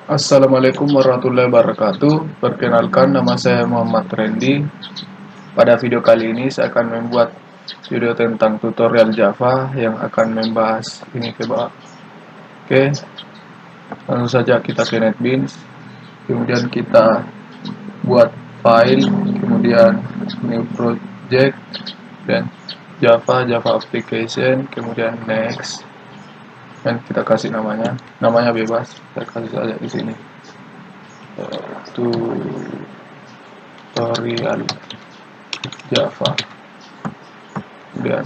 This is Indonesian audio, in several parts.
Assalamualaikum warahmatullahi wabarakatuh. Perkenalkan, nama saya Muhammad Randy. Pada video kali ini saya akan membuat video tentang tutorial Java yang akan membahas ini ke bawah. Oke, langsung saja kita ke NetBeans. Kemudian kita buat file, kemudian new project, dan Java application, kemudian next. Dan kita kasih namanya bebas, kita kasih saja di sini tutorial Java. Kemudian,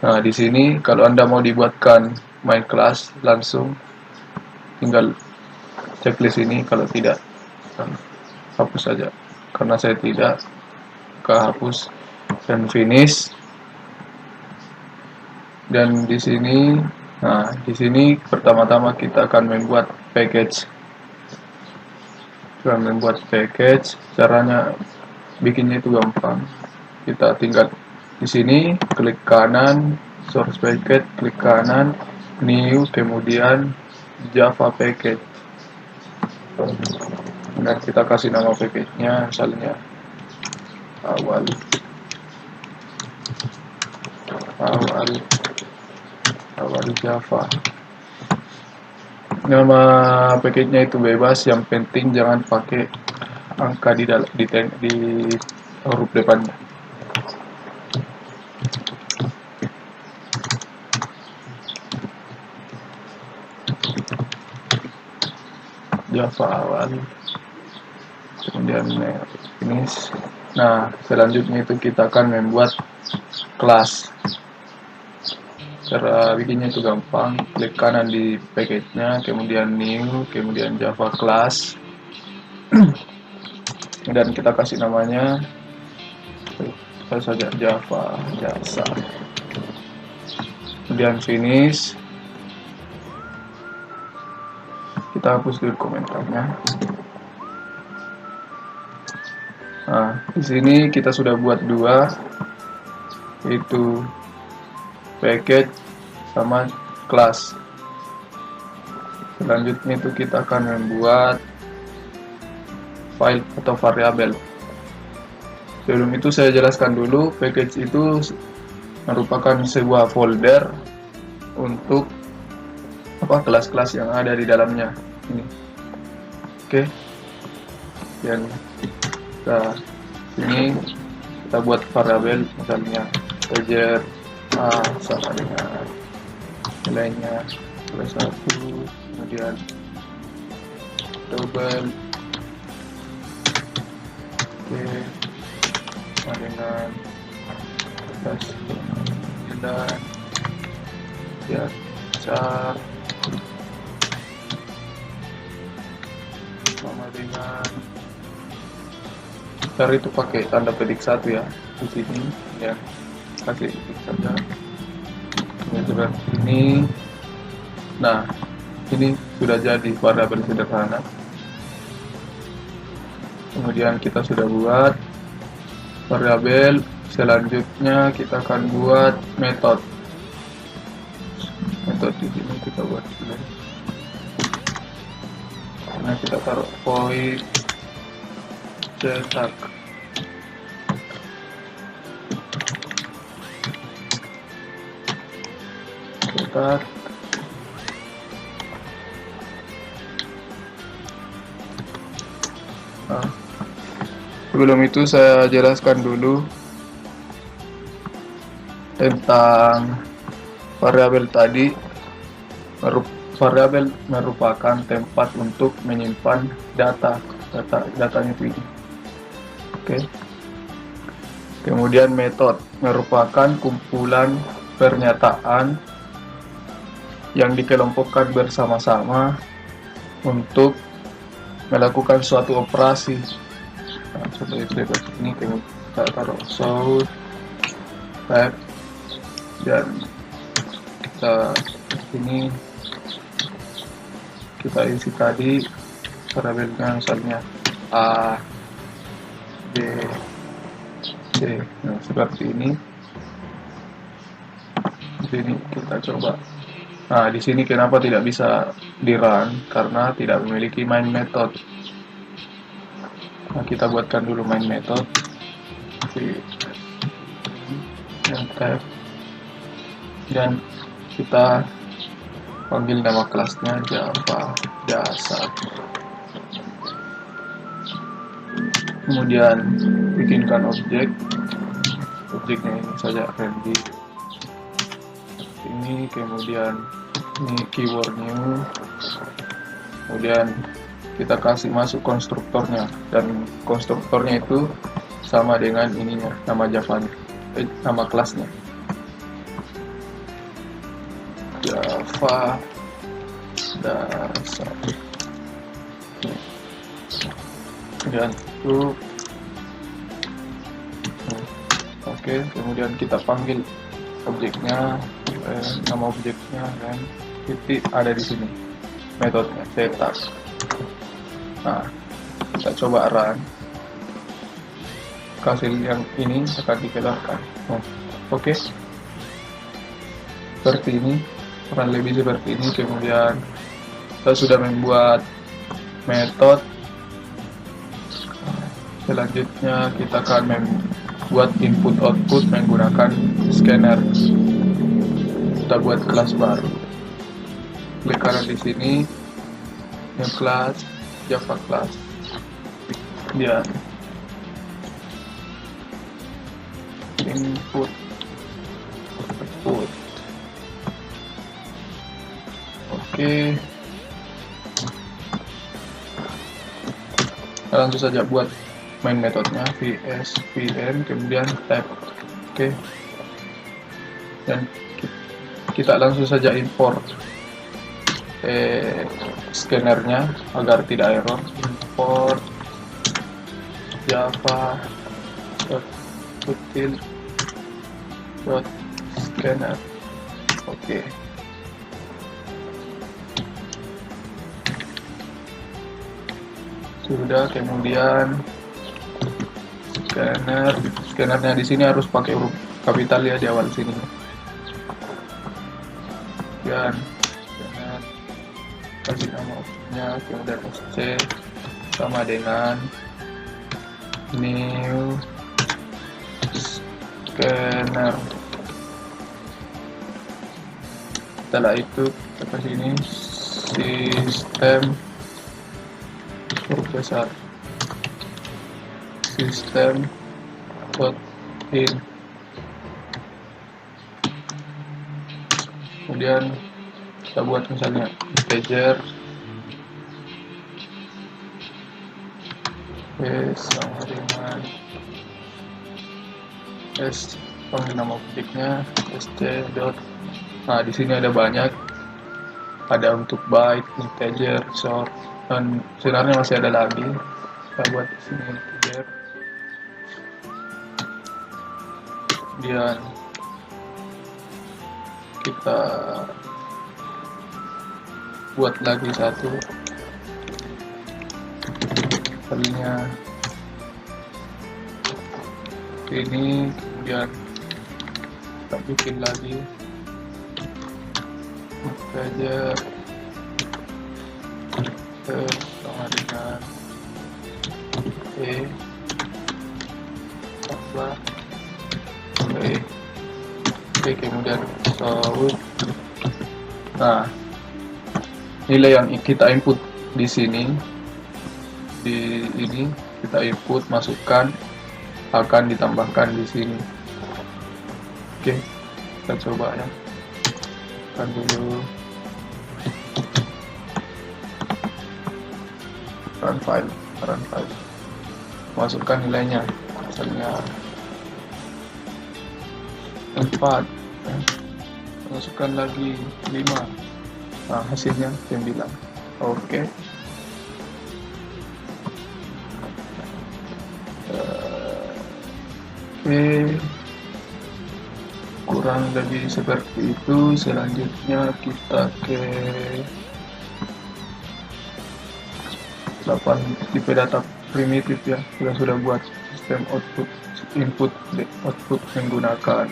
nah di sini kalau Anda mau dibuatkan main class, langsung tinggal checklist ini. Kalau tidak, hapus saja. Karena saya tidak, hapus dan finish. Dan di sini, pertama-tama kita akan membuat package. Caranya bikinnya itu gampang. Kita tinggal di sini klik kanan, source package, klik kanan, new, kemudian Java package. Dan kita kasih nama package-nya misalnya awal Java. Nama package-nya itu bebas, yang penting jangan pakai angka di huruf depannya. Java awal, kemudian finish. Nah, selanjutnya itu kita akan membuat kelas. Cara bikinnya itu gampang, klik kanan di package-nya, kemudian new, kemudian Java class, dan kita kasih namanya saja Java jasa, kemudian finish. Kita hapus dulu komentarnya. Nah, di sini kita sudah buat dua, yaitu package sama kelas. Selanjutnya itu kita akan membuat file atau variabel. Sebelum itu saya jelaskan dulu, package itu merupakan sebuah folder untuk kelas-kelas yang ada di dalamnya. Ini. Oke. Dan kita buat variabel, misalnya integer A sama dengan nilainya plus 1, kemudian double sama dengan plus 9, ya besar sama dengan besar itu pakai tanda petik 1 ya di sini ya, kasih petik saja seperti ini. Nah, ini sudah jadi variabel sederhana. Kemudian kita sudah buat variabel. Selanjutnya kita akan buat metode di sini kita buat dulu. Nah, kita taruh void cetak. Nah, sebelum itu saya jelaskan dulu tentang variabel tadi. Variabel merupakan tempat untuk menyimpan datanya itu ini. Oke. Kemudian metode merupakan kumpulan pernyataan yang dikelompokkan bersama-sama untuk melakukan suatu operasi. Nah, seperti ini kita taruh source type, dan kita isi tadi variabelnya misalnya A, B, C. Nah, seperti ini. Di sini kita coba Nah, di sini kenapa tidak bisa di run? Karena tidak memiliki main method. Nah, kita buatkan dulu main method. Tab. Dan kita panggil nama kelasnya Java dasar. Kemudian bikinkan objeknya ini saja Randy. Ini kemudian ini keyword new, kemudian kita kasih masuk konstruktornya, dan konstruktornya itu sama dengan ininya, nama Java-nya, nama kelasnya Java dasar. Kemudian itu oke, kemudian kita panggil objeknya, nama objeknya, dan titik ada di sini metodenya setup. Nah, kita coba run. Hasil yang ini akan dikeluarkan. Oke. Seperti ini, kurang lebih seperti ini. Kemudian kita sudah membuat metode. Selanjutnya kita akan membuat input output menggunakan scanner. Kita buat kelas baru. Klik kanan di sini, new class, Java class. Dia input output. Oke. Langsung saja buat main metodenya vs vn, kemudian type. Oke. Dan kita langsung saja import scannernya agar tidak error. Import java util.scanner. Oke. Sudah, kemudian scannernya di sini harus pakai huruf kapital ya di awal sini. Dan scanner kasih nama objeknya, kemudian sc sama dengan new scanner. Setelah itu kita kasih ini sistem huruf besar, sistem in. Kemudian kita buat misalnya integer sama dengan s, panggil nama objeknya sc dot. Nah, di sini ada banyak, ada untuk byte, integer, short, dan sebenarnya masih ada lagi. Kita buat di sini integer. Kemudian kita buat lagi satu kalinya ini, kemudian kita bikin lagi integer sama dengan oke, kemudian solve. Nah, nilai yang kita input di sini, di ini kita input, masukkan, akan ditambahkan di sini. Oke, kita coba ya. Kan dulu run file, masukkan nilainya, misalnya 4, masukkan lagi 5. Nah, hasilnya 9. Oke. Kurang lebih seperti itu. Selanjutnya kita ke 8 tipe data primitif ya. Kita sudah buat sistem output, input, output menggunakan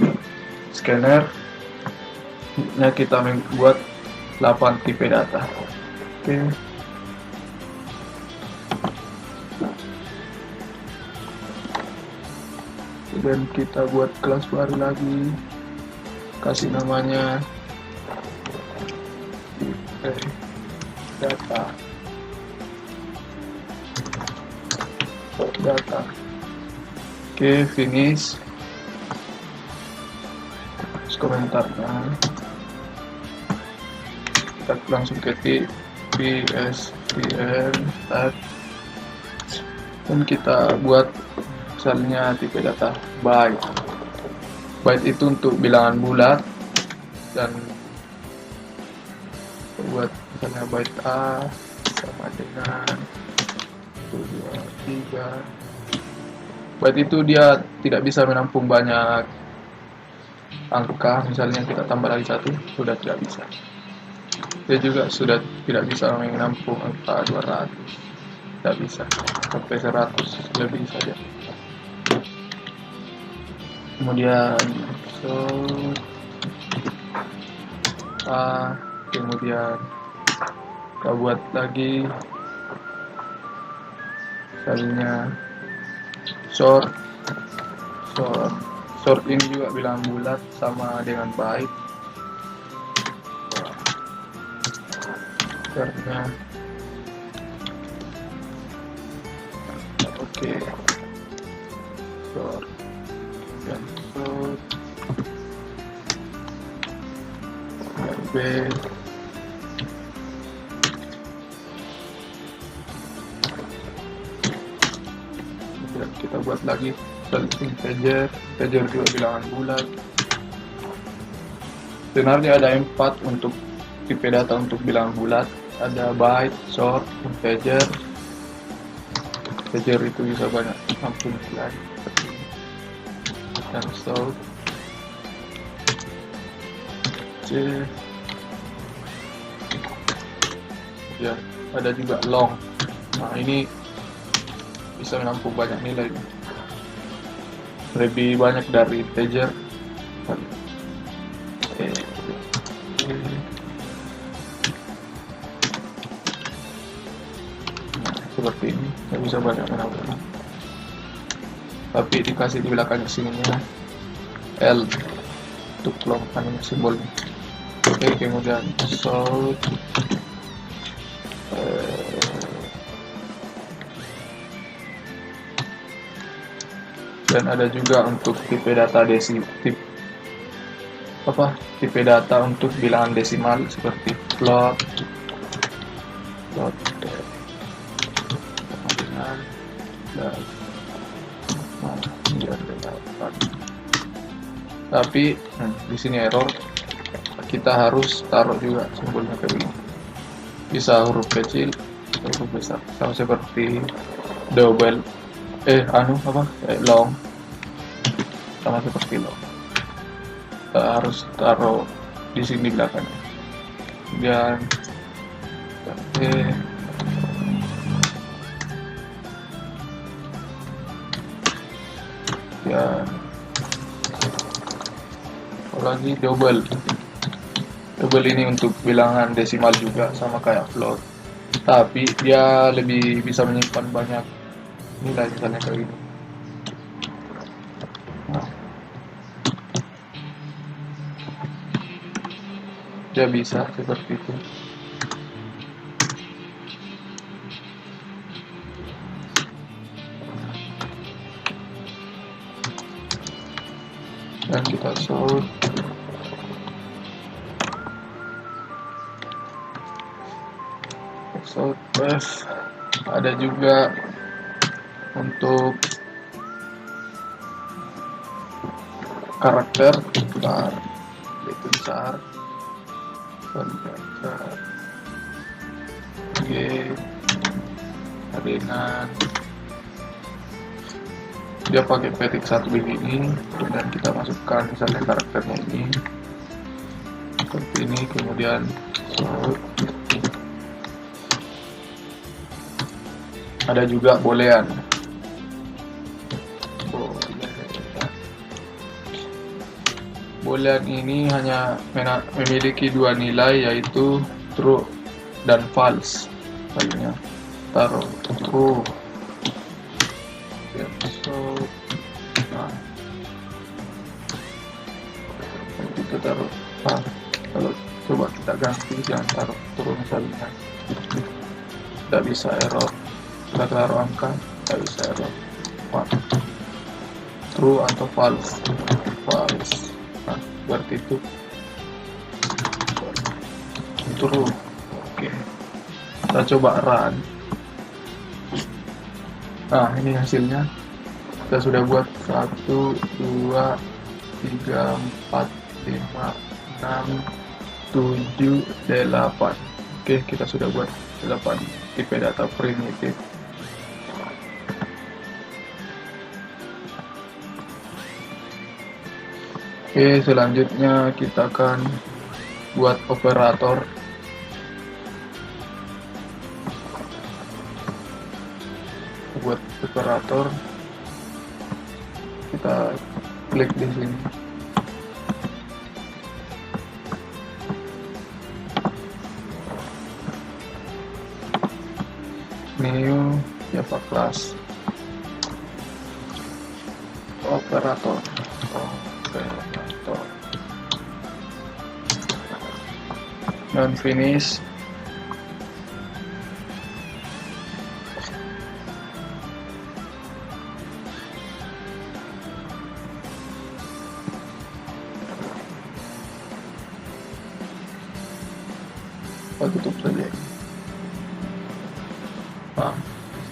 scanner. Nah, kita membuat 8 tipe data. Oke. Dan kita buat kelas baru lagi, kasih namanya data. Oke, finish. Terus komentarnya kita langsung ketik PSTN tag, dan kita buat misalnya tipe data byte. Byte itu untuk bilangan bulat, dan buat misalnya byte A sama dengan 1, 2, 3. Byte itu dia tidak bisa menampung banyak angka, misalnya kita tambah lagi 1, sudah tidak bisa. Dia juga sudah tidak bisa menampung angka 200, tidak bisa, sampai 100 lebih saja. Kemudian kemudian kita buat lagi misalnya short ini juga bilangan bulat sama dengan byte. Shortnya oke, short dan short B. Kita buat lagi integer juga bilangan bulat. Sebenarnya ada 4 untuk tipe data untuk bilangan bulat, ada byte, short, integer. Integer itu bisa banyak ampun lagi, dan short. Ya, ada juga long. Nah, ini bisa menampung banyak nilai, lebih banyak dari integer. Nah, seperti ini, saya bisa banyak menampung, tapi dikasih di belakangnya sininya L untuk kelompokan simbolnya. Oke, kemudian sort dan ada juga untuk tipe data tipe data untuk bilangan desimal seperti float tapi di sini error, kita harus taruh juga simbolnya kayak begini, bisa huruf kecil, huruf besar, sama seperti double long, sama seperti long. Kita harus taruh di sini belakangnya, dan lagi double ini untuk bilangan desimal juga, sama kayak float, tapi dia lebih bisa menyimpan banyak nilai, misalnya kayak gini. Dia bisa seperti itu. Dan kita sort F. Ada juga untuk karakter, besar itu besar, G dengan dia pakai petik satu begini, dan kita masukkan misalnya karakternya ini seperti ini, kemudian ada juga boolean. boolean ini hanya memiliki dua nilai, yaitu true dan false. Misalnya taruh true, so nah kita taruh kalau coba kita ganti, jangan taruh true misalnya, tidak bisa error. Kita taruh angka, tidak bisa error. True atau false. Nah, berarti itu true. Oke, kita coba run. Nah, ini hasilnya. Kita sudah buat 1, 2, 3, 4, 5, 6, 7, 8. Oke, kita sudah buat 8 tipe data primitif. Oke, selanjutnya kita akan buat operator. Kita klik di sini. New Java class operator. Dan finish. Kita tutup saja. Nah,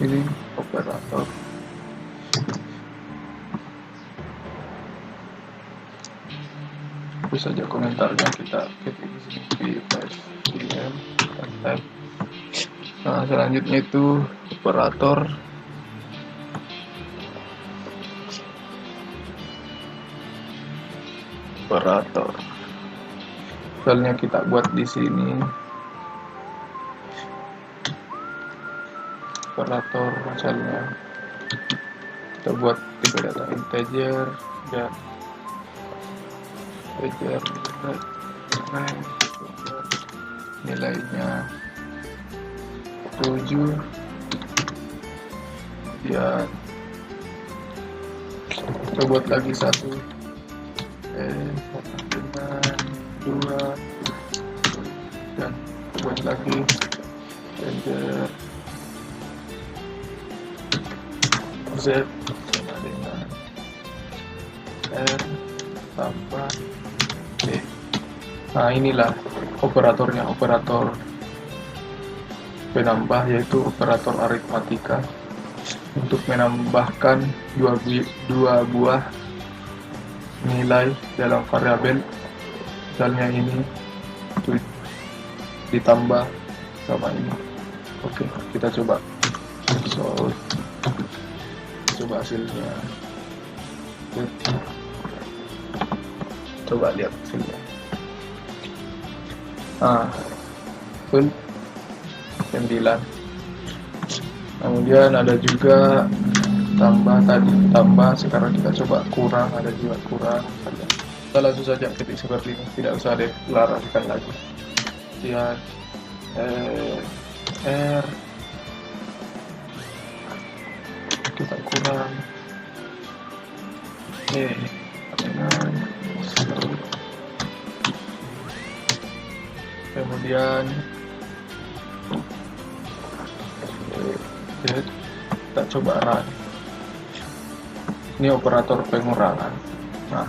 ini operator. Bisa saja komentarnya kita ketik di sini pm type. Nah, selanjutnya itu operator. Misalnya kita buat di sini operator, misalnya kita buat tipe data integer dan nilainya 7, dan kita buat lagi 1 dengan 2, dan buat lagi integer z sama dengan r tambah d. Nah, inilah operatornya, operator penambah, yaitu operator aritmatika, untuk menambahkan dua buah nilai dalam variabel. Misalnya ini ditambah sama ini. Oke, kita coba hasilnya. Coba lihat hasilnya. Full 9. Kemudian ada juga tambah, sekarang kita coba kurang, ada juga kurang. Kita langsung saja ketik seperti ini, tidak usah deklarasikan lagi. Kemudian r kita kurang kemudian kita coba run. Ini operator pengurangan. Nah,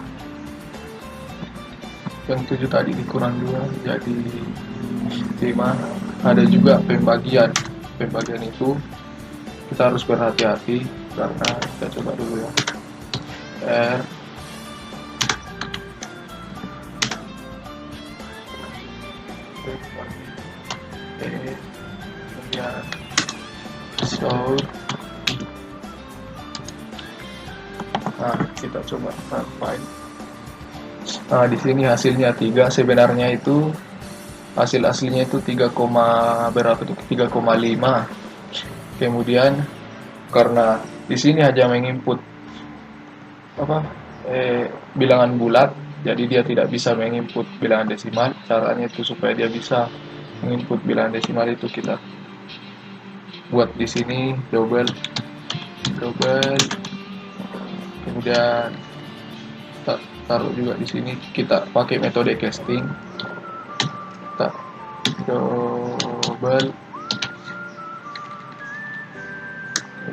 yang 7 tadi dikurang 2 jadi 5. Ada juga pembagian itu kita harus berhati-hati, karena kita coba dulu ya. R kemudian so. Nah, kita coba find. Nah, di sini hasilnya 3. Sebenarnya itu hasil aslinya itu 3,5. Kemudian karena di sini hanya menginput bilangan bulat, jadi dia tidak bisa menginput bilangan desimal. Caranya itu supaya dia bisa menginput bilangan desimal itu kita buat di sini double, kemudian kita taruh juga di sini. Kita pakai metode casting, kita double,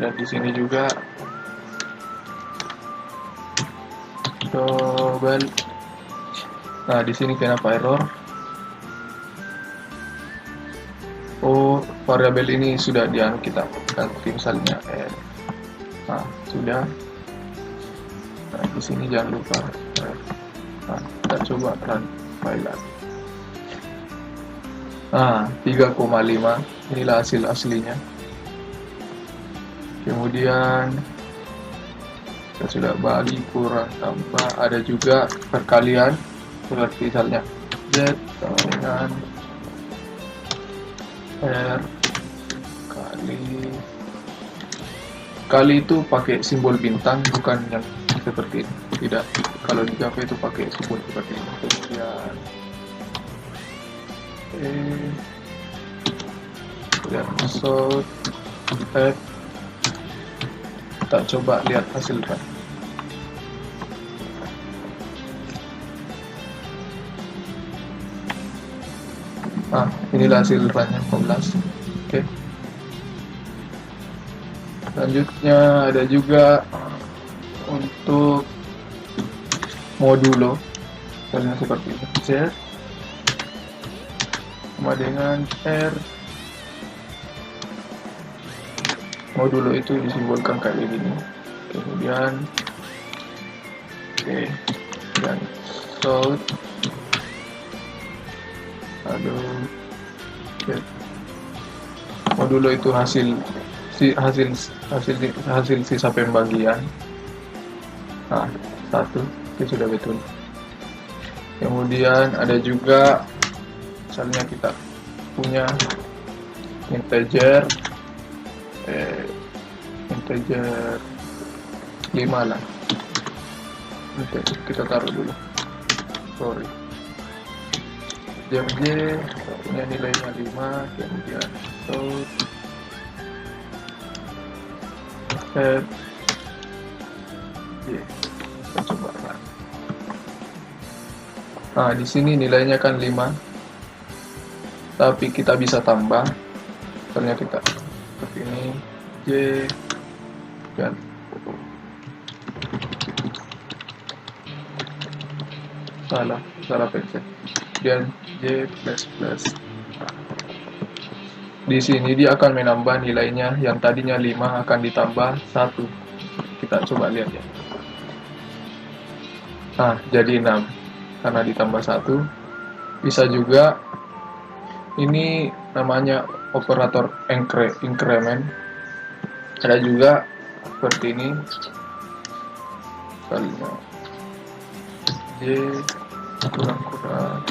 dan di sini juga double. Nah, di sini kenapa error? Oh, variabel ini sudah kita ganti misalnya n. Nah, sudah. Nah, di sini jangan lupa. Nah, kita coba run file lagi. Nah, 3,5 inilah hasil aslinya. Kemudian kita sudah bagi, kurang, tambah. Ada juga perkalian seperti misalnya Z dengan R kali itu pakai simbol bintang, bukan yang seperti ini. Tidak, kalau di Java itu pakai simbol seperti ini. Kemudian sort add. Kita coba lihat hasilnya. Nah, inilah hasil filenya 14. Oke. Selanjutnya ada juga untuk modulo, misalnya seperti ini. Z sama dengan R. Modulo itu disimbolkan kayak gini. Kemudian dan sort. Modulo itu hasil sisa pembagian. Nah, 1 itu sudah betul. Kemudian ada juga misalnya kita punya integer 5 lah. Oke, kita taruh dulu. Sorry. Jam J punya nilainya 5, kemudian sort set Y. Kita coba run. Nah, di sini nilainya kan 5, tapi kita bisa tambah. Misalnya kita seperti ini J dan salah pencet. Dan J++. Di sini dia akan menambah nilainya, yang tadinya 5 akan ditambah 1. Kita coba lihat ya. Nah, jadi 6 karena ditambah 1. Bisa juga ini namanya operator increment. Ada juga seperti ini. Kalinya J kurang-kurang.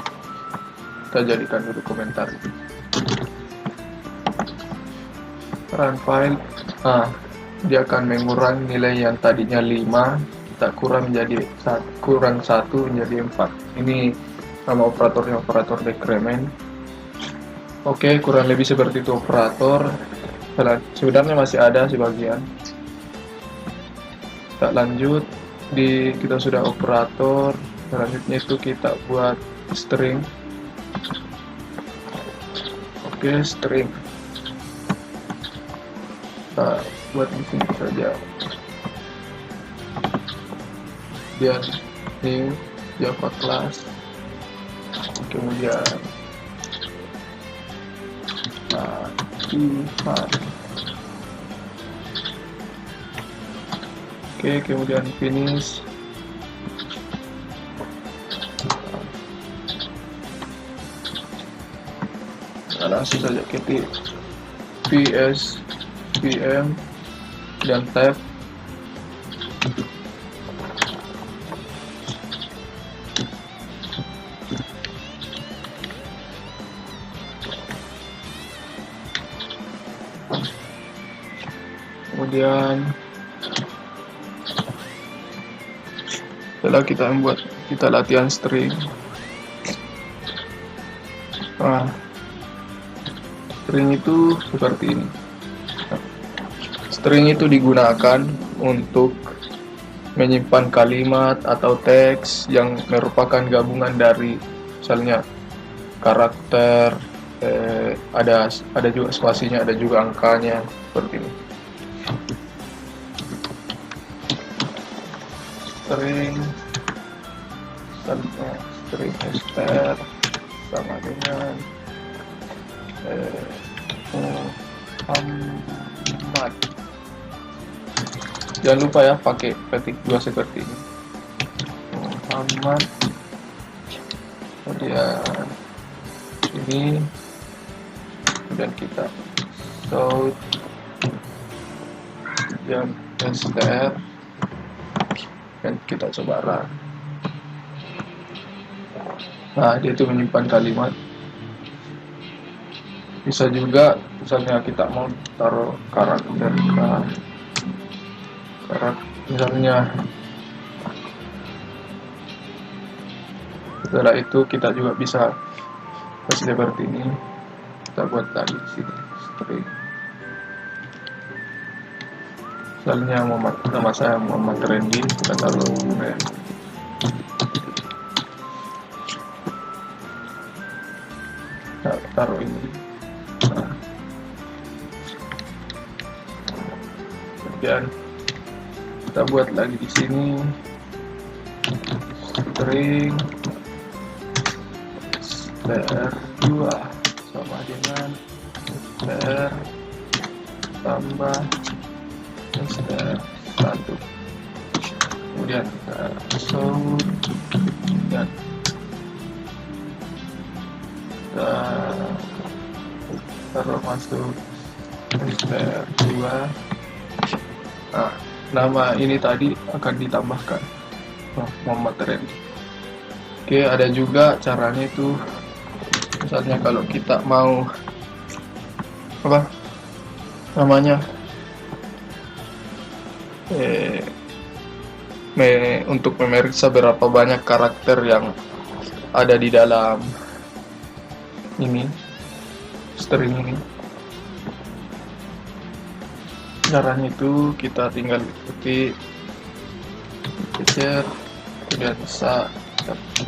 Kita jadikan dulu komentar itu. Run file. Nah, dia akan mengurangi nilai yang tadinya 5, kita kurang menjadi kurang 1 menjadi 4. Ini nama operatornya, operator decrement. Oke, kurang lebih seperti itu operator. Sebenarnya masih ada sebagian. Kita lanjut. Kita sudah operator. Selanjutnya itu kita buat string. Oke, string. Kita buat di sini saja. Kemudian new Java class. Kemudian Oke, kemudian finish. Langsung saja ketik ps pm dan tab. Kemudian setelah kita membuat kita latihan string. Nah, string itu seperti ini. String itu digunakan untuk menyimpan kalimat atau teks yang merupakan gabungan dari misalnya karakter, ada juga spasinya, ada juga angkanya, seperti ini. String str sama dengan Muhammad. Jangan lupa ya pakai petik 2 seperti ini. Muhammad, kemudian ini, kemudian kita show dan str, dan kita coba run. Nah, dia itu menyimpan kalimat. Bisa juga misalnya kita mau taruh karakter, misalnya setelah itu kita juga bisa seperti ini. Kita buat lagi di sini string. Misalnya nama saya Muhammad Randy, kita taruh taruh ini. Nah, kemudian kita buat lagi di sini string str2 sama dengan str tambah str1, kemudian kita show dan kita taruh masuk str2. Nah, nama ini tadi akan ditambahkan Muhammad Randy. Oke, ada juga caranya itu, misalnya kalau kita mau apa namanya untuk memeriksa berapa banyak karakter yang ada di dalam ini string ini. Caranya itu kita tinggal ikuti geser, kemudian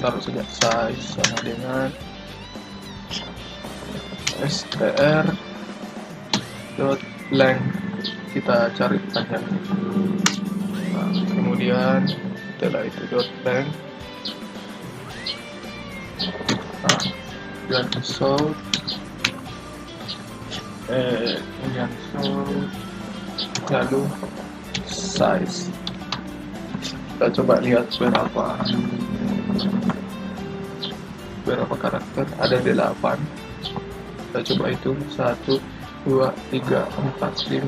taruh saja size sama dengan str dot length, kita cari panjangnya. Nah, kemudian setelah itu dot length, nah, dan show kemudian show lalu size. Kita coba lihat berapa karakter, ada 8. Kita coba itu 1 2 3 4 5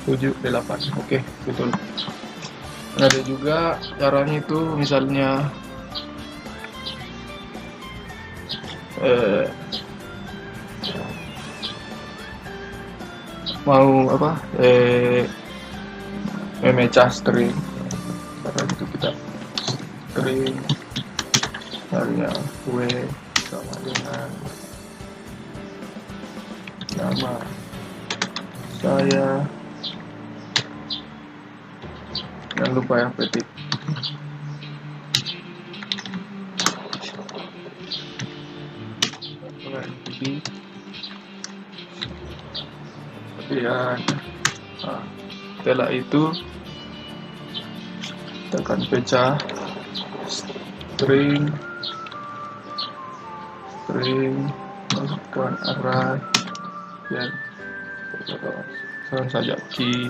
6 7 8. Oke, betul. Ada juga caranya itu, misalnya mau apa memecah string. Karena itu kita string misalnya w sama dengan nama saya, jangan lupa ya petik. Kemudian setelah itu kita akan pecah string masukkan array dan saja key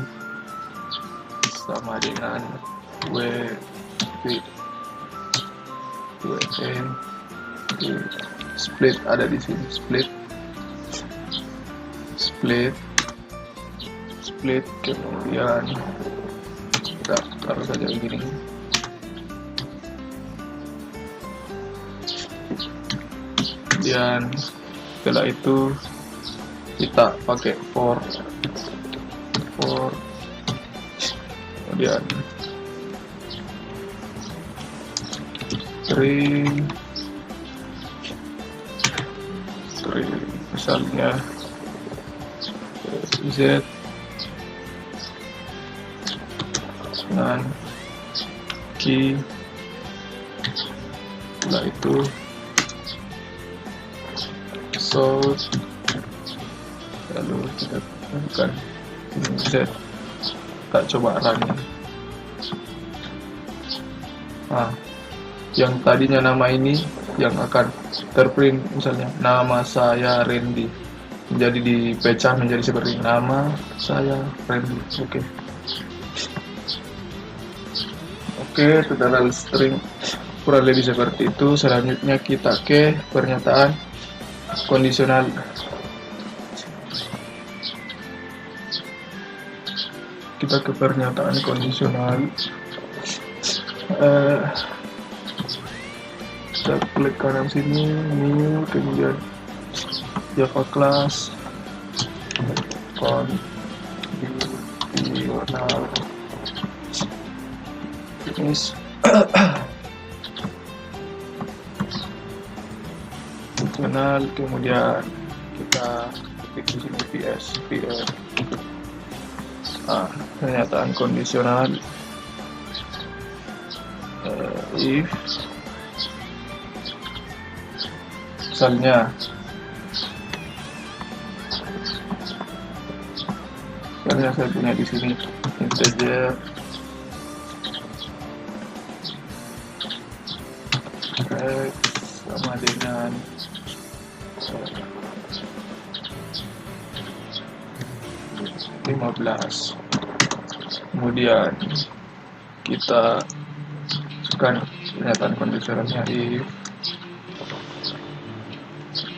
sama dengan split, ada di sini split, kemudian kita taruh saja begini. Dan setelah itu kita pakai for, kemudian string misalnya Z dan key, setelah itu source, lalu kita tekan Z, kita coba run. Yang tadinya nama ini yang akan terprint, misalnya nama saya Randy, menjadi dipecah menjadi seperti nama saya Randy. Oke, tutorial string kurang lebih seperti itu. Selanjutnya kita ke pernyataan kondisional. Kita ke pernyataan kondisional. Kita klik kanan sini, new, kemudian Java class kondisional finish. Kondisional, kemudian kita klik di sini PS. Pernyataan kondisional if misalnya saya punya di sini integer x sama dengan 15. Kemudian kita masukkan pernyataan kondisionalnya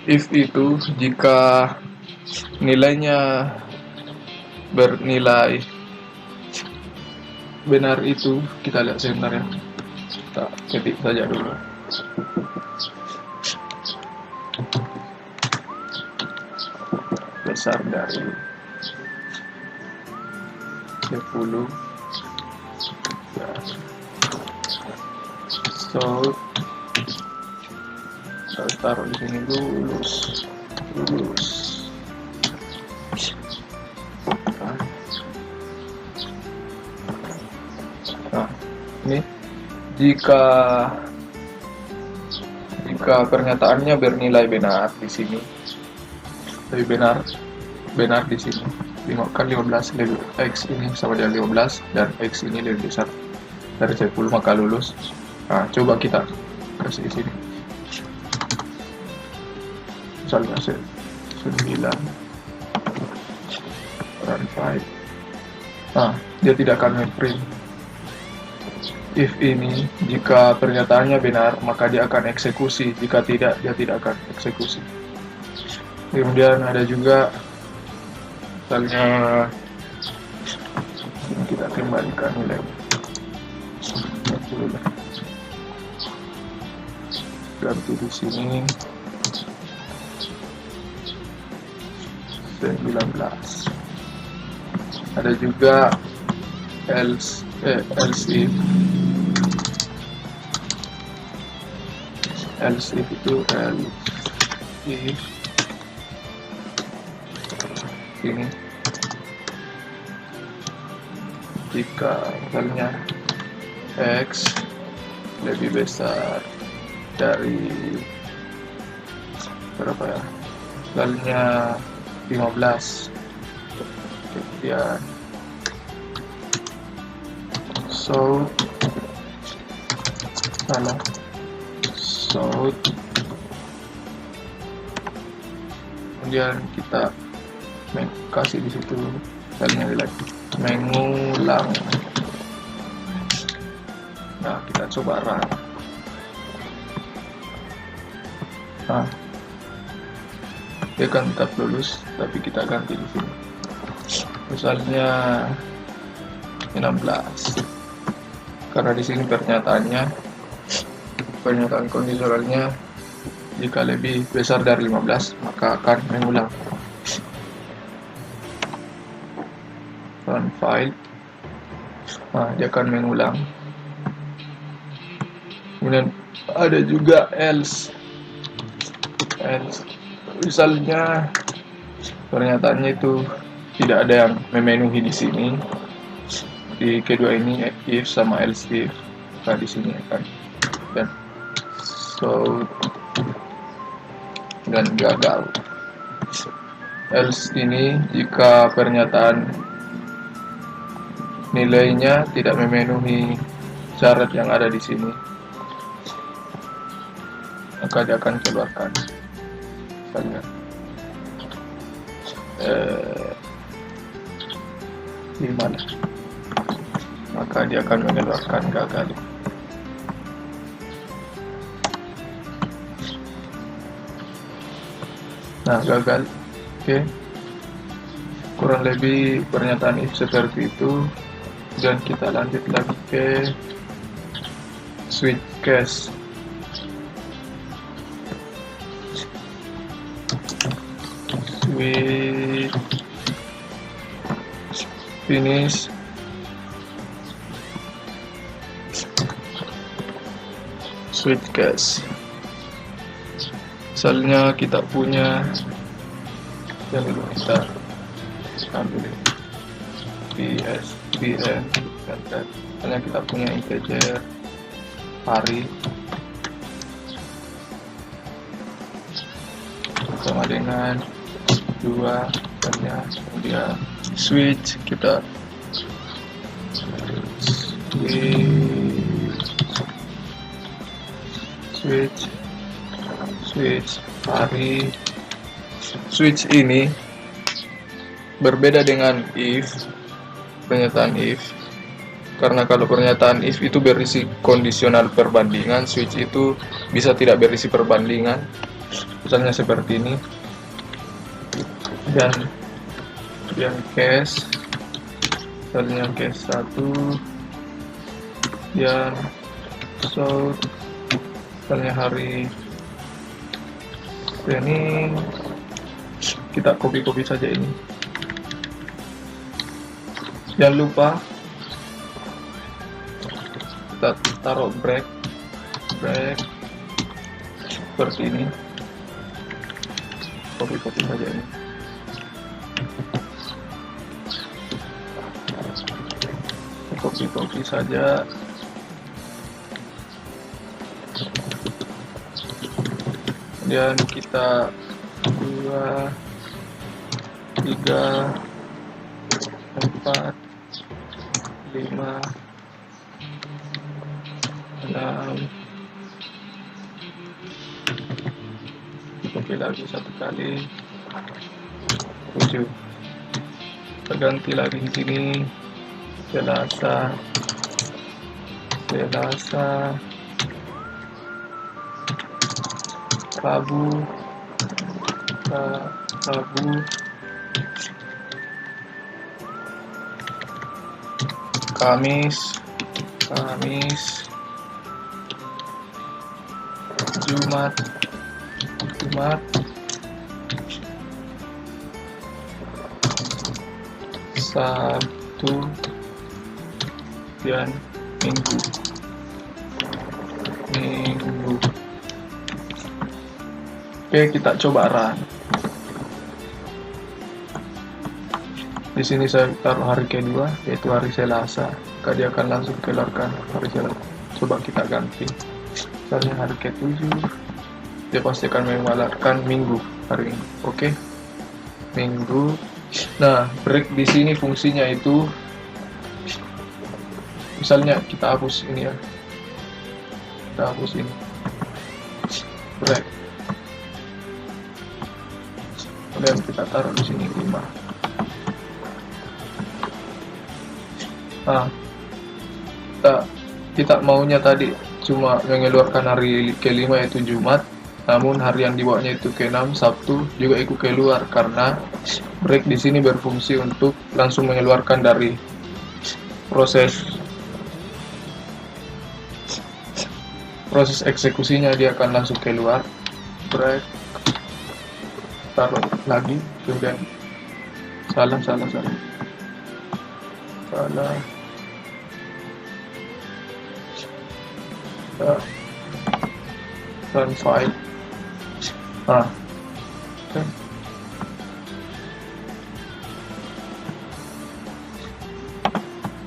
if itu jika nilainya bernilai benar, itu kita lihat sebentar ya, kita ketik saja dulu. Besar dari 10 ya. So saya taruh di sini lulus. Nah, ini jika pernyataannya bernilai benar di sini, lebih benar di sini, 5 lebih x ini sama dengan 15 dan x ini lebih besar dari 10, maka lulus. Nah, coba kita kasih di sini misalnya 9 run 5. Dia tidak akan print. If ini jika pernyataannya benar, maka dia akan eksekusi, jika tidak, dia tidak akan eksekusi. Kemudian ada juga misalnya kita kembalikan nilai 20, ganti di sini 19. Ada juga else if itu if ini jika misalnya x lebih besar dari berapa ya, misalnya 15, kemudian kemudian kita kasih di situ misalnya lagi mengulang. Nah, kita coba run. Dia akan tetap lulus, tapi kita ganti di sini misalnya 16, karena di sini pernyataan kondisionalnya jika lebih besar dari 15 maka akan mengulang. Run file, dia akan mengulang. Kemudian Ada juga else. Misalnya pernyataannya itu tidak ada yang memenuhi di sini. Di kedua ini if sama else if. Nah, di sini akan dan so dan gagal. Else ini jika pernyataan nilainya tidak memenuhi syarat yang ada di sini, maka dia akan keluarkan. Misalnya di mana? Maka dia akan mengeluarkan gagal. Nah, gagal. Oke. Kurang lebih pernyataan if seperti itu. Dan kita lanjut lagi ke switch case. Switch finish switch case. Misalnya kita punya yang dulu kita ambil PSBN dan misalnya kita punya integer hari sama dengan 2 misalnya, kemudian switch kita switch hari. Switch ini berbeda dengan if, pernyataan if, karena kalau pernyataan if itu berisi kondisional perbandingan, switch itu bisa tidak berisi perbandingan, misalnya seperti ini. Dan yang case, misalnya case 1 dan so misalnya hari training, kita copy saja ini. Jangan lupa kita taruh break seperti ini. Copy saja ini. Copy saja. Kemudian kita 2, 3, 4, 5, 6. Copy lagi satu kali. 7. Terganti lagi di sini. Selasa. Rabu, Kamis, Jumat, Sabtu, dan Minggu. Oke, kita coba run. Di sini saya taruh hari kedua, yaitu hari Selasa. Maka dia akan langsung keluarkan hari Selasa. Coba kita ganti. Misalnya hari ke-7, dia pasti akan mengeluarkan Minggu, hari Minggu. Oke, Minggu. Nah, break di sini fungsinya itu, misalnya kita hapus ini ya. Kita hapus ini. Break. Kemudian kita taruh di sini 5. Nah, kita maunya tadi cuma mengeluarkan hari ke-5 yaitu Jumat, namun hari yang dibawanya itu ke-6 Sabtu juga ikut keluar karena break di sini berfungsi untuk langsung mengeluarkan dari proses eksekusinya, dia akan langsung keluar. Break, taruh lagi, kemudian salah. run file. Nah, oke.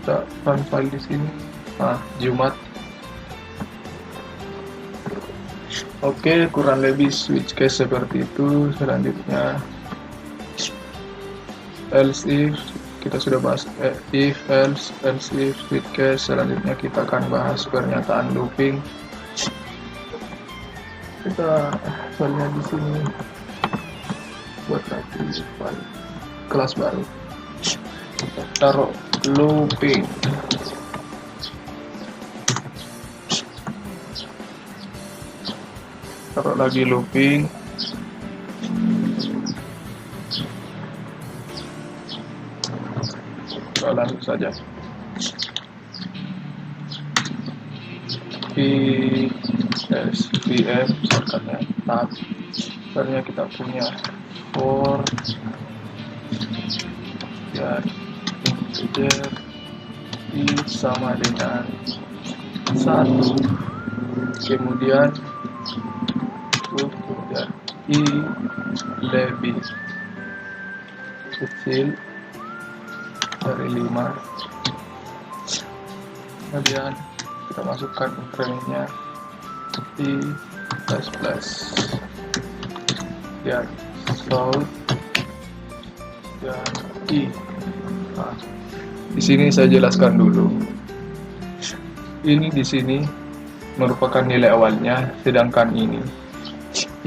Kita run file di sini. Nah, Jumat. Oke, kurang lebih switch case seperti itu. Selanjutnya else if, kita sudah bahas if, else if, switch case. Selanjutnya kita akan bahas pernyataan looping. Kita filenya di sini buat nanti file kelas baru. Kita taruh looping. Taruh lagi looping. Kita lanjut saja. SVM misalkannya tab. Sebenarnya kita punya for dan integer i sama dengan 1, kemudian i lebih kecil dari 5, kemudian kita masukkan incrementnya i plus dan solve dan i. Nah, di sini saya jelaskan dulu. Ini di sini merupakan nilai awalnya, sedangkan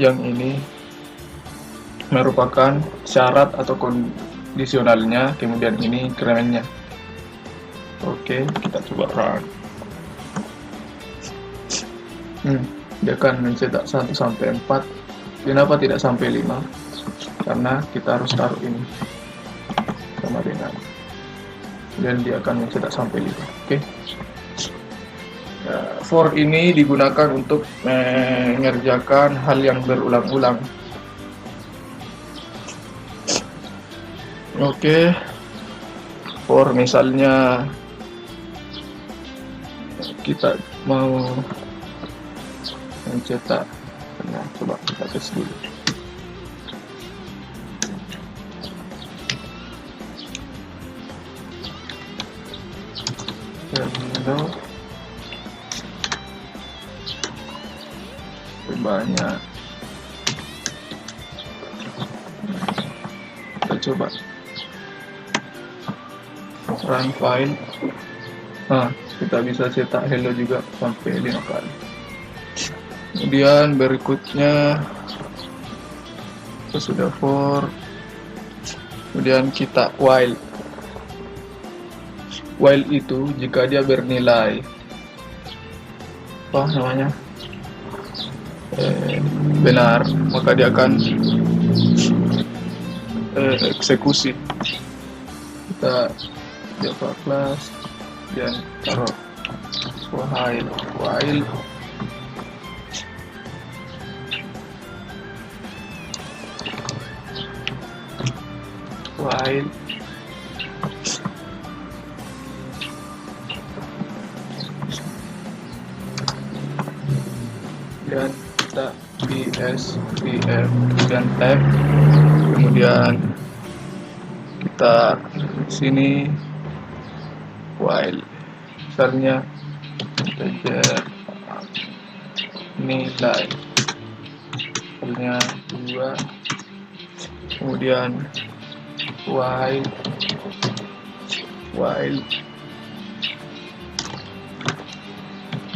yang ini merupakan syarat atau kondisionalnya, kemudian ini incrementnya. Oke, kita coba run. Dia akan mencetak 1 sampai 4. Kenapa tidak sampai 5? Karena kita harus taruh ini sama dengan, dan dia akan mencetak sampai 5. Oke. For ini digunakan untuk mengerjakan hal yang berulang-ulang. Oke. For misalnya kita mau mencetak, nah, coba kita tes dulu. Terminal banyak. Kita coba run file. Nah, kita bisa cetak hello juga sampai 5 kali. Kemudian berikutnya kita sudah for, kemudian kita while. While itu jika dia bernilai apa namanya benar, maka dia akan eksekusi. Kita Java class dan taruh while dan kita PSVM dan tab, kemudian kita sini while besarnya integer nilai besarnya 2, kemudian while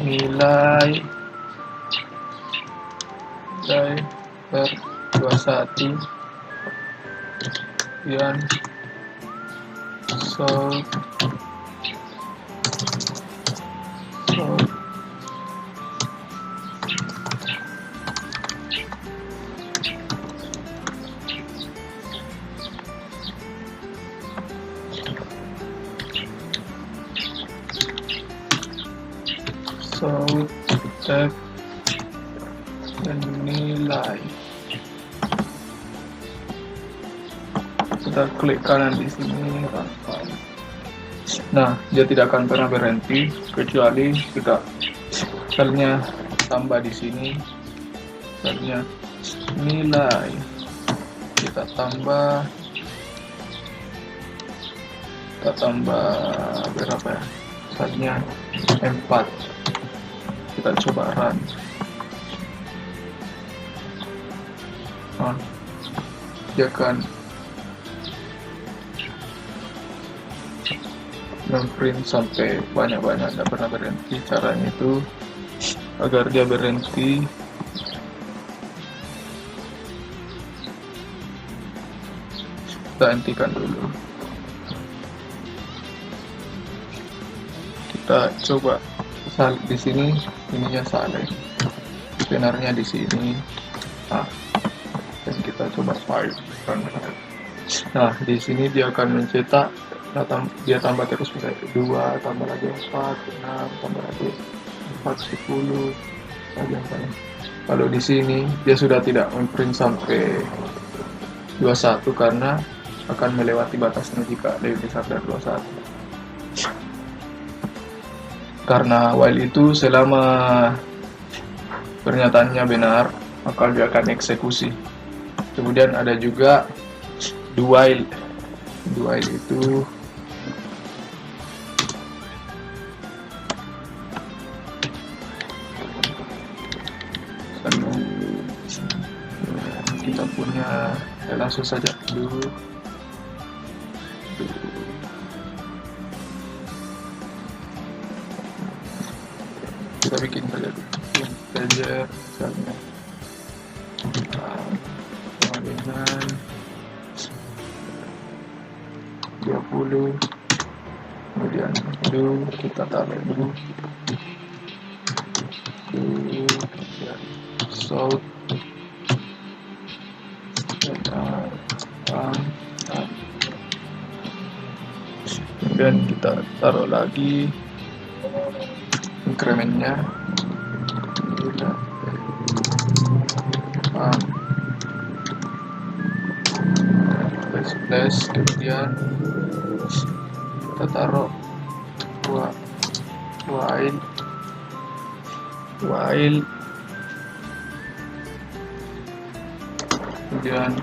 nilai per 21, kemudian solve tab dan nilai. Kita klik kanan di sini. Nah, dia tidak akan pernah berhenti kecuali kita misalnya tambah di sini selnya nilai, kita tambah berapa ya, selnya 4, kita coba run. Dia akan memprint sampai banyak-banyak, tidak pernah berhenti. Caranya itu agar dia berhenti, kita hentikan dulu. Kita coba salib di sini, ininya salib, spinnernya di sini. Dan kita coba file. Nah, di sini dia akan mencetak, dia tambah terus, misalnya 2 tambah lagi 4, 6 tambah lagi 4, 10 lagi. Kalau di sini dia sudah tidak memprint sampai 21 karena akan melewati batasnya jika lebih besar dari 21. Karena while itu selama pernyataannya benar, maka dia akan eksekusi. Kemudian ada juga do while. Do while itu kita punya, langsung saja do. Kita bikin saja integer misalnya dengan 20, kemudian do, kita taruh do, kemudian sort, kemudian kita taruh lagi incrementnya plus, kemudian kita taruh while kemudian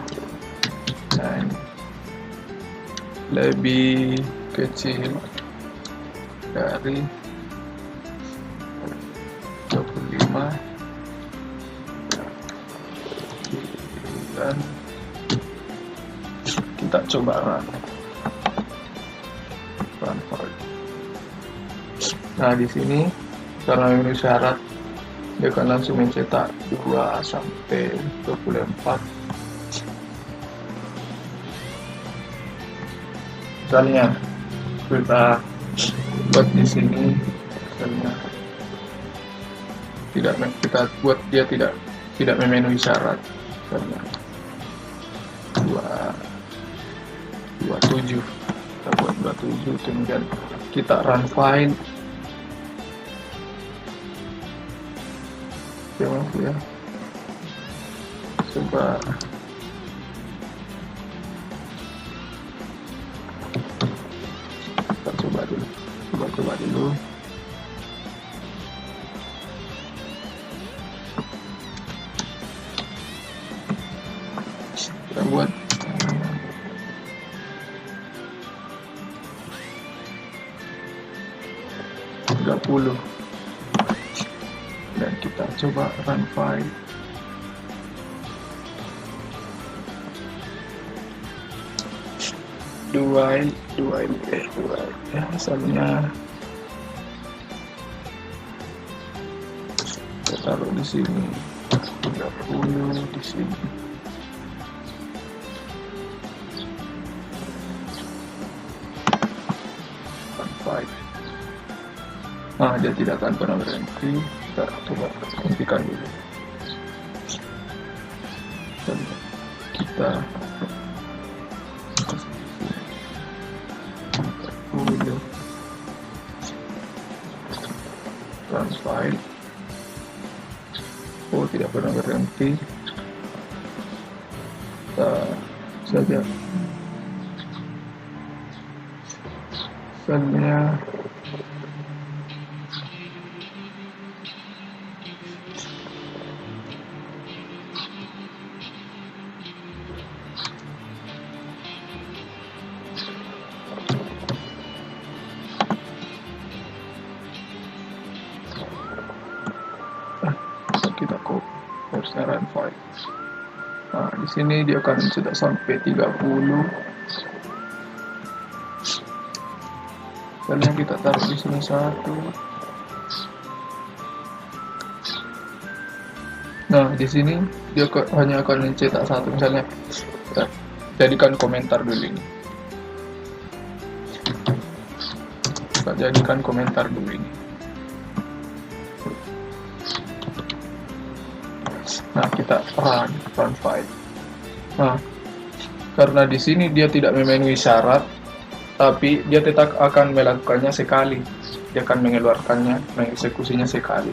lebih kecil dari 25, dan kita coba run. Nah, di sini karena ini syarat, dia akan langsung mencetak 2 sampai 24. Misalnya kita buat di sini, misalnya kita buat dia tidak memenuhi syarat, misalnya 27, kita buat 27, kemudian kita run file. Ya, coba kita coba dulu. Kita buat 30, dan kita coba run file. Do while ya, misalnya kita taruh di sini 30, di sini run file. Nah, dia tidak akan pernah berhenti. Kita coba hentikan dulu. Dan kita run file. Oh, tidak pernah berhenti. Kita saja selnya di sini dia akan sudah sampai 30. Misalnya kita taruh di sini 1. Nah, di sini dia hanya akan mencetak 1. Misalnya, ya, jadikan komentar dulu ini. Kita jadikan komentar dulu ini. Nah, kita run file. Nah, karena di sini dia tidak memenuhi syarat, tapi dia tetap akan melakukannya sekali. Dia akan mengeluarkannya, mengeksekusinya sekali.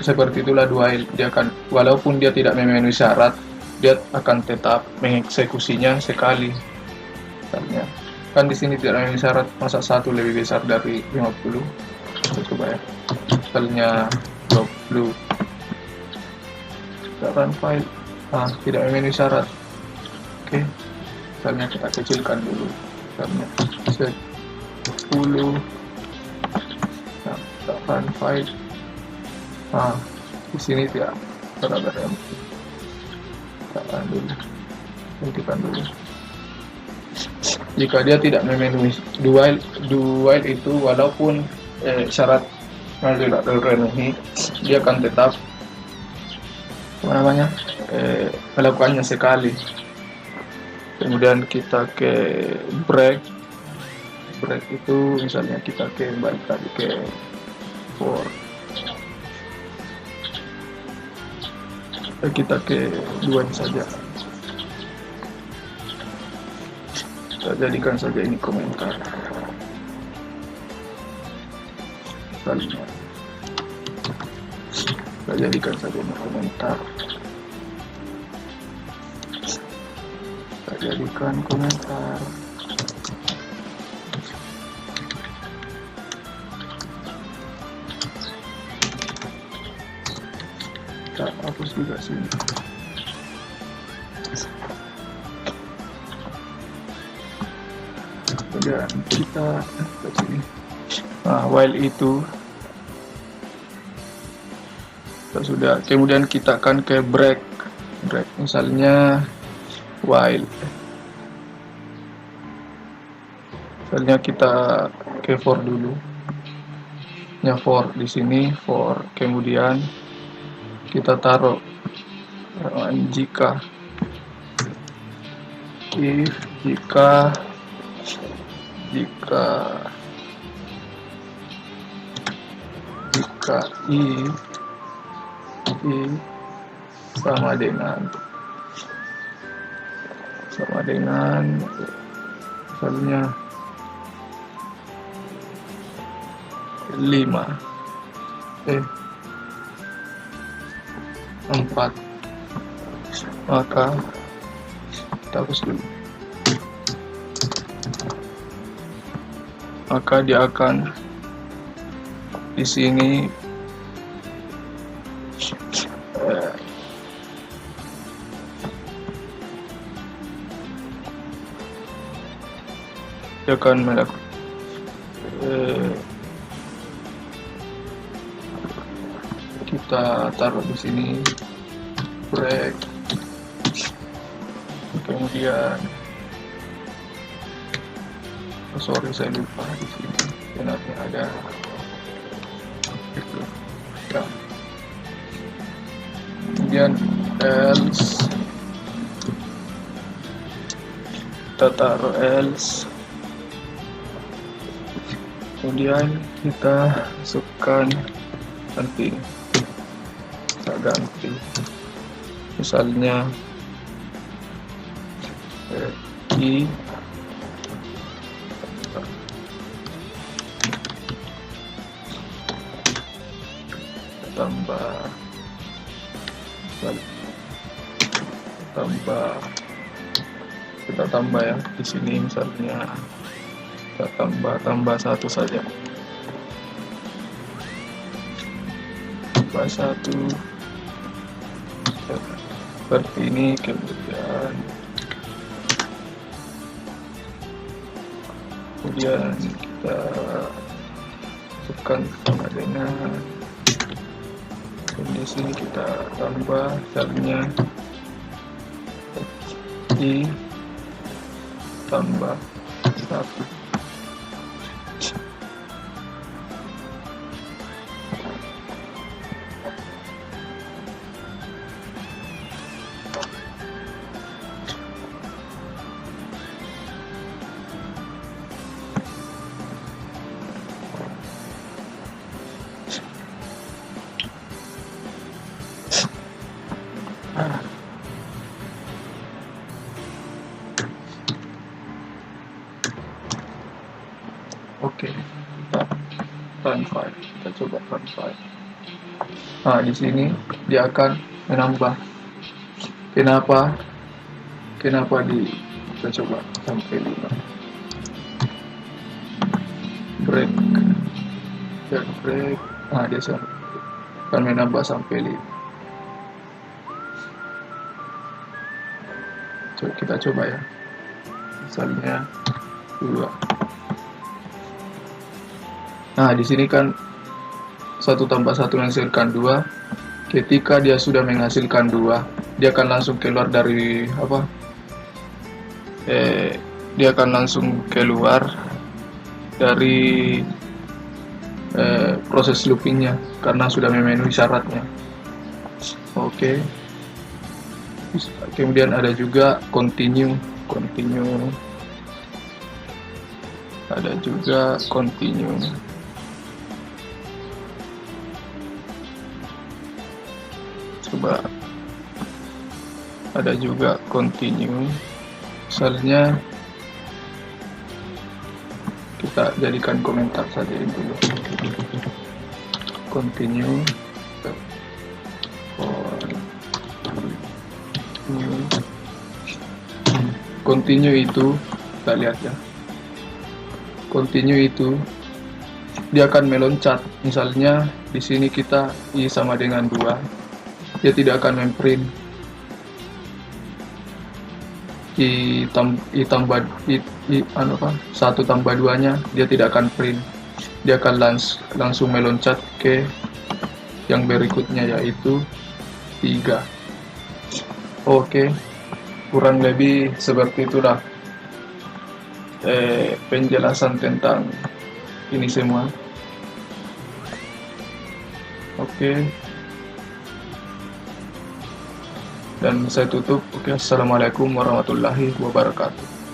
Seperti itulah while. Dia akan, walaupun dia tidak memenuhi syarat, dia akan tetap mengeksekusinya sekali. Misalnya, kan di sini tidak memenuhi syarat, masa 1 lebih besar dari 50. Kita coba ya. Misalnya 20. Kita run file. Nah, tidak memenuhi syarat. Oke. Misalnya kita kecilkan dulu. Misalnya 10. Nah, kita run file. Nah, di sini tidak berada ya. Kita dulu, hentikan dulu. Jika dia tidak memenuhi while itu, walaupun syarat tidak terpenuhi, dia akan tetap melakukannya sekali. Kemudian kita ke break itu misalnya kita balik tadi ke for. Kita ke 2 saja. Kita jadikan saja ini komentar. Misalnya, kita jadikan saja ini komentar. Kita jadikan komentar. Kita hapus juga sini. Kemudian kita ke sini. Nah, while itu kita sudah. Kemudian kita akan ke break. Misalnya while. Misalnya kita ke for dulu. Ya, for di sini for. Kemudian kita taruh jika if jika if sama dengan misalnya 4, maka kita hapus dulu. Maka dia akan di sini dia akan melakukan kita taruh di sini break, kemudian sorry saya lupa di sini sebenarnya ada itu ya. Kemudian else kita taruh else, kemudian kita masukkan nanti kita ganti misalnya i kita tambah ya di sini misalnya kita tambah 1 saja, tambah 1 seperti ini. Kemudian kita masukkan sama dengan, dan di sini kita tambah misalnya I tambah 1. Oke, run file. Kita coba run file. Nah, di sini dia akan menambah. Kenapa kita coba sampai 5. Break. Nah, dia akan menambah sampai 5. Kita coba ya. Misalnya 2. Nah, di sini kan 1 tambah 1 menghasilkan 2. Ketika dia sudah menghasilkan 2, dia akan langsung keluar dari dia akan langsung keluar dari proses loopingnya karena sudah memenuhi syaratnya. Oke. Kemudian ada juga continue. Ada juga continue. Coba ada juga continue. Misalnya kita jadikan komentar saja dulu. Continue. Continue itu kita lihat ya. Continue itu dia akan meloncat. Misalnya di sini kita I sama dengan 2. Dia tidak akan memprint I tambah 1 tambah 2 nya, dia tidak akan print. Dia akan langsung meloncat ke yang berikutnya, yaitu 3. Oke, kurang lebih seperti itulah penjelasan tentang ini semua. Oke. Dan saya tutup. Oke, assalamualaikum warahmatullahi wabarakatuh.